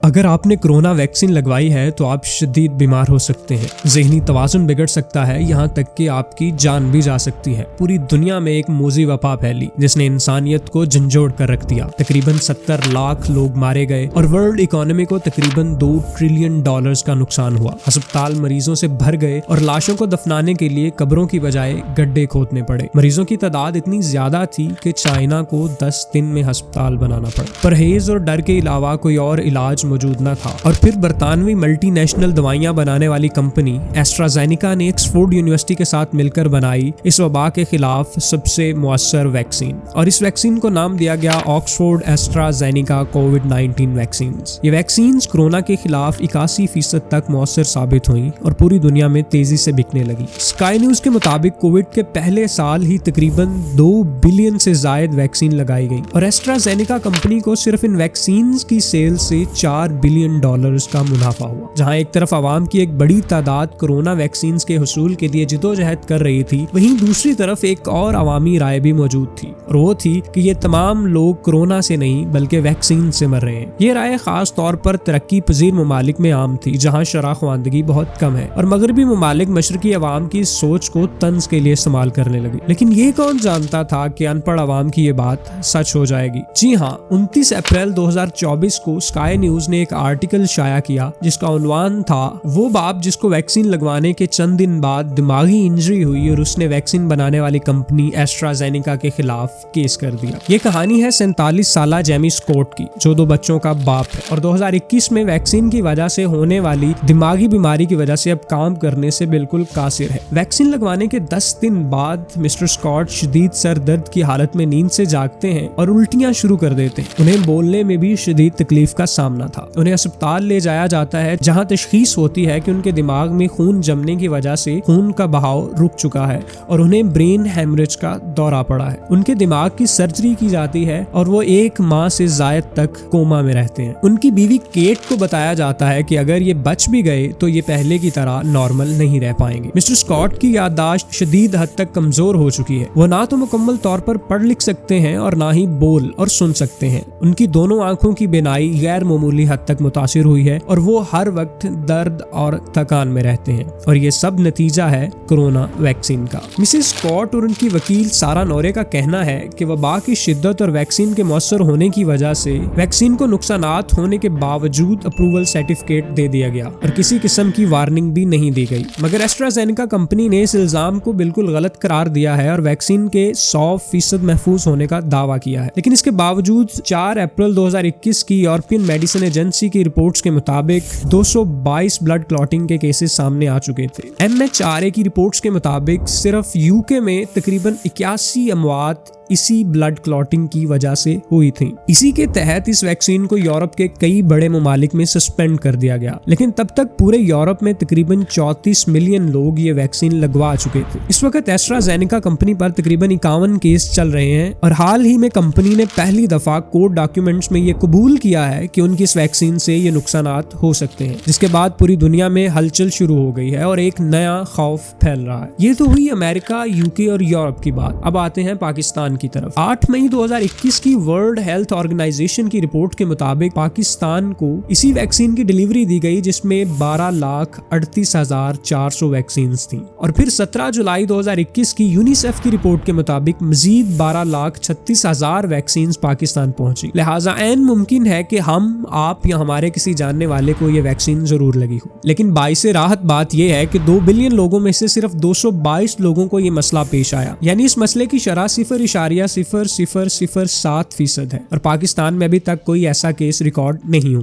अगर आपने corona vaccine लगवाई है तो आप शदीद बीमार हो सकते हैं, ज़हनी तवाज़ुन बिगड़ सकता है, यहाँ तक कि आपकी जान भी जा सकती है। पूरी दुनिया में एक मोजी वबा फैली जिसने इंसानियत को झंझोड़ कर रख दिया। तकरीबन 70 लाख लोग मारे गए और वर्ल्ड इकोनॉमी को तकरीबन $2 ट्रिलियन का नुकसान हुआ। अस्पताल मरीजों से भर गए और लाशों को दफनाने के लिए कब्रों की बजाय गड्ढे खोदने पड़े। मरीजों की तादाद इतनी ज्यादा थी कि चाइना को 10 दिन में अस्पताल बनाना पड़ा। परहेज और डर के अलावा कोई और इलाज मौजूद न था। और फिर बरतानवी मल्टीनेशनल दवाइयां बनाने वाली कंपनी एस्ट्राजेनिका ने ऑक्सफोर्ड यूनिवर्सिटी के साथ मिलकर बनाई इस वबा के खिलाफ सबसे मुअस्सर वैक्सीन, और इस वैक्सीन को नाम दिया गया ऑक्सफोर्ड एस्ट्राजेनिका कोविड-19 वैक्सीन। ये वैक्सीन कोरोना के खिलाफ 81% तक मुअस्सर साबित हुई और पूरी दुनिया में तेजी से बिकने लगी। स्काई न्यूज के मुताबिक कोविड के पहले साल ही तकरीबन 2 बिलियन से जायद वैक्सीन लगाई गई और एस्ट्राजेनिका कंपनी को सिर्फ इन वैक्सीन की सेल से $4 बिलियन का मुनाफा हुआ। जहां एक तरफ आवाम की एक बड़ी तादाद कोरोना वैक्सीन के हुसूल के लिए जिदोजहद कर रही थी, वहीं दूसरी तरफ एक और अवामी राय भी मौजूद थी, और वो थी कि ये तमाम लोग कोरोना से नहीं बल्कि वैक्सीन से मर रहे हैं। ये राय खास तौर पर तरक्की पजीर ममालिक में आम थी, जहां शरह ख्वानदगी बहुत कम है, और मगरबी ममालिक मशरकी अवाम की सोच को तंज के लिए इस्तेमाल करने लगे। लेकिन ये कौन जानता था कि अनपढ़ अवाम की ये बात सच हो जाएगी। जी हाँ, 29 अप्रैल 2024 को स्काई न्यूज ने एक आर्टिकल शाया किया जिसका उन्वान था वो बाप जिसको वैक्सीन लगवाने के चंद दिन बाद दिमागी इंजरी हुई और उसने वैक्सीन बनाने वाली कंपनी एस्ट्राजेनिका के खिलाफ केस कर दिया। ये कहानी है 47 साला जेमी स्कॉट की, जो 2 बच्चों का बाप है और 2021 में वैक्सीन की वजह से होने वाली दिमागी बीमारी की वजह से अब काम करने से बिल्कुल कासिर है। वैक्सीन लगवाने के 10 दिन बाद मिस्टर स्कॉट शदीद सर दर्द की हालत में नींद से जागते हैं और उल्टियां शुरू कर देते हैं। उन्हें बोलने में भी शदीद तकलीफ का सामना था। उन्हें अस्पताल ले जाया जाता है जहां तशखीस होती है कि उनके दिमाग में खून जमने की वजह से खून का बहाव रुक चुका है और उन्हें ब्रेन हेमरेज का दौरा पड़ा है। उनके दिमाग की सर्जरी की जाती है और वो 1 माह से जायद तक कोमा में रहते हैं। उनकी बीवी केट को बताया जाता है कि अगर ये बच भी गए तो ये पहले की तरह नॉर्मल नहीं रह पाएंगे। मिस्टर स्कॉट की याददाश्त शदीद हद तक कमजोर हो चुकी है। वो ना तो मुकम्मल तौर पर पढ़ लिख सकते हैं और ना ही बोल और सुन सकते हैं। उनकी दोनों आंखों की बिनाई गैर मामूली हद तक मुतासिर हुई है और वो हर वक्त दर्द और थकान में रहते हैं, और ये सब नतीजा है कोरोना वैक्सीन का। मिसेस स्कॉट और उनकी वकील सारा नोरे का कहना है कि वबा की शिद्दत और वैक्सीन के मौसर होने की वजह से वैक्सीन को नुकसानात होने के बावजूद अप्रूवल सर्टिफिकेट दे दिया गया और किसी किस्म की वार्निंग भी नहीं दी गई। मगर एस्ट्राजेनिका कंपनी ने इस इल्जाम को बिल्कुल गलत करार दिया है और वैक्सीन के 100% महफूज होने का दावा किया है। लेकिन इसके बावजूद 4 अप्रैल 2021 की यूरोपियन मेडिसिन एजेंसी की रिपोर्ट्स के मुताबिक 222 ब्लड क्लॉटिंग के केसेस सामने आ चुके थे। MHRA की रिपोर्ट्स के मुताबिक सिर्फ यूके में तकरीबन 81 अमवात इसी ब्लड क्लॉटिंग की वजह से हुई थी। इसी के तहत इस वैक्सीन को यूरोप के कई बड़े ममालिक में सस्पेंड कर दिया गया, लेकिन तब तक पूरे यूरोप में तकरीबन 34 मिलियन लोग ये वैक्सीन लगवा चुके थे। इस वक्त एस्ट्राजेनिका कंपनी पर तकरीबन 51 केस चल रहे हैं और हाल ही में कंपनी ने पहली दफा कोर्ट डॉक्यूमेंट्स में ये कबूल किया है कि उनकी इस वैक्सीन से ये नुकसानात हो सकते हैं, जिसके बाद पूरी दुनिया में हलचल शुरू हो गई है और एक नया खौफ फैल रहा है। ये तो हुई अमेरिका, यूके और यूरोप की बात। अब आते हैं पाकिस्तान की तरफ। 8 मई 2021 की वर्ल्ड हेल्थ ऑर्गेनाइजेशन की रिपोर्ट के मुताबिक पाकिस्तान को इसी वैक्सीन की डिलीवरी दी गई जिसमें 12,38,400 वैक्सीन थी। और फिर 17 जुलाई 2021 की यूनिसेफ की रिपोर्ट के मुताबिक मजीद 12,36,000 वैक्सीन पाकिस्तान पहुंची। लिहाजा ऐन मुमकिन है कि हम, आप या हमारे किसी जानने वाले को ये वैक्सीन जरूर लगी हो। लेकिन बाइसे राहत बात यह है कि 2 बिलियन लोगों में से सिर्फ 222 लोगों को ये मसला पेश आया, यानी इस मसले की शरह 0.0007% है और पाकिस्तान में अभी तक कोई ऐसा केस रिकॉर्ड नहीं हुआ।